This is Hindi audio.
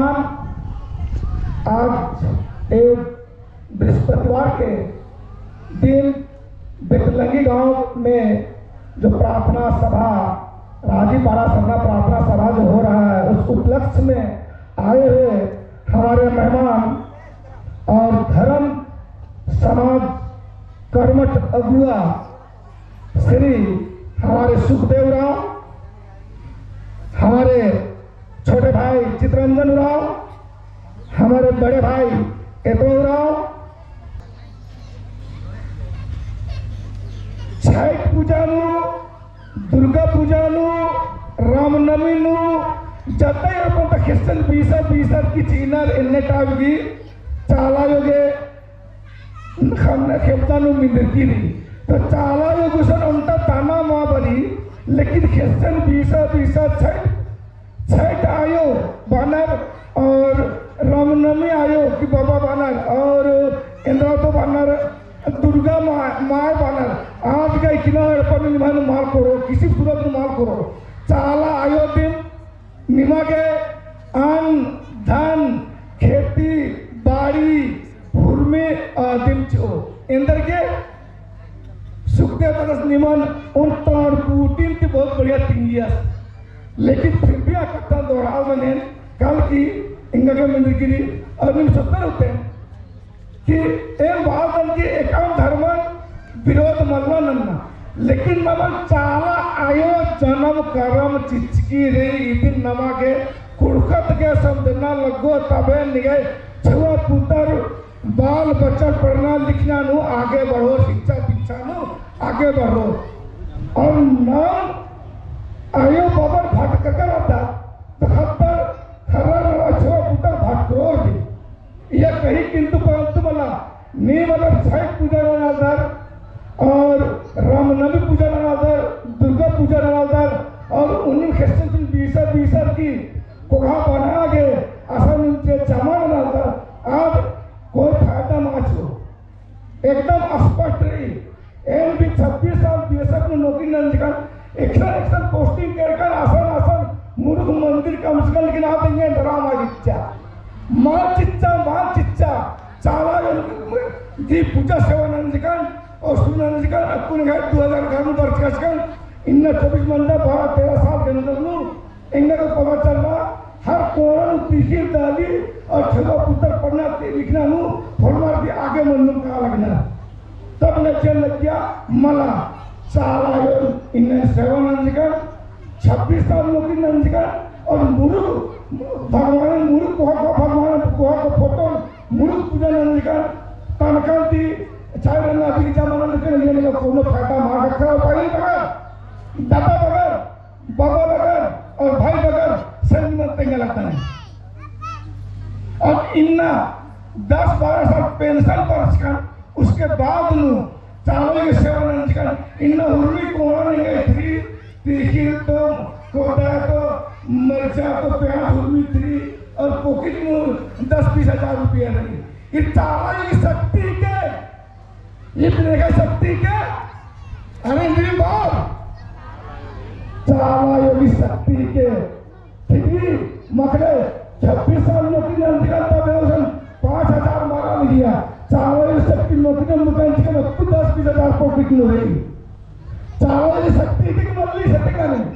मेहमान, आज एक बृहस्पतिवार के दिन बेतलंगी गांव में जो प्रार्थना सभा, राजीपाड़ा सरना प्रार्थना सभा जो हो रहा है, उस उपलक्ष्य में आए हुए हमारे मेहमान और धर्म समाज कर्मठ अगुआ श्री हमारे सुखदेव राव, हमारे छोटे भाई चित्रंजन राव, हमारे बड़े भाई एतव राव, छठ पूजानु, दुर्गा पूजानु, रामनवमीनु जतई अपन क्रिश्चियन बीसर की चीनर इन्ने टाइम चाला योगे खेपतानु मिंदरकीरी तो चाला योगुसन उनका ताना माँ बनी, लेकिन क्रिश्चियन बीसर छठ आयो बानर और रामनवमी आयो कि बाबा बानर और इंद्रा तो बानर दुर्गा माय बानर आज का किनारे पर माल करो किसी सूरत में माल करो चाला आयो दिन निमा के अन्न धन खेती बाड़ी भूमि आदिम चो इंदर के सुखदेव तरस निमन उन तार पुटिन की बहुत बढ़िया तिंगिया, लेकिन फिर भी आकता दोहराव मैंने कल की इंगा के मंदिर की अभी 70 होते हैं कि एक बात की एकाम धर्म विरोध मल्ला नन्ना, लेकिन नमन चाला आयो जन्म करम चिचकी रे इदिन नमा के कुड़कत के समझना लगो तबे निगे छुआ पुत्र बाल बच्चा पढ़ना लिखना नु आगे बढ़ो, शिक्षा दीक्षा नु आगे बढ़ो और नाम आयो बाबर भाट कर आता तो खतर खरा छुआ पुत्र भाट करोड़ भी यह कहीं किंतु परंतु मला नी मतलब छठ पूजा नजर और रामनवमी पूजा नजर, दुर्गा पूजा नजर और उन्हीं क्रिश्चियन बीसर की कोहा बना के असल उनके जमा नजर आज कोई फायदा माच हो एकदम स्पष्ट रही एम भी 26 साल बीएसएफ में नौकरी न निकाल एक्शन पोस्टिंग कर आसन मुर्ख मंदिर कम से कम लेकिन आप देंगे ड्रामा माँ चिच्चा चाला जी पूजा सेवानंदिकन और सुनंदिकन अकुन गए 2011 में वर्ष इन 24 मंडा 12-13 साल के अंदर इनका को पता चल रहा हर कोरन तीखी दाली और छुआ पुत्र पढ़ना लिखना नु फॉर्मर की आगे मंडल का लगना तब ने चल लग गया मला चाला इन सेवानंदिकन 26 साल नौकरी नंदिकन और भगवान मुरुख को फोटो मुरुख पूजा नंदिकन तनकांती चाहे ना अभी जमाना लेकिन ये लोग कोनो फायदा मार रखा है भाई बगैर दादा बगैर बाबा बगैर और भाई बगैर संग में तेंगे लगता है और इन्ना 10-12 साल पेंशन पर का उसके बाद नु चावल के सेवन का इन्ना हुर्री कोना नहीं है थ्री तीखी तो कोटा तो मरचा तो प्याज हुर्री थ्री और पॉकेट में 10-20 हजार रुपया नहीं ये चावल की शक्ति के इतने का शक्ति के अरे मेरी बात चाला योगी शक्ति के ठीक मकड़े 26 साल नौकरी न निकलता बेवसन 5,000 मारा लिया चाला योगी शक्ति नौकरी न मुकान के 10-20 हजार पॉकेट में रही चाला योगी शक्ति की मल्ली सटका नहीं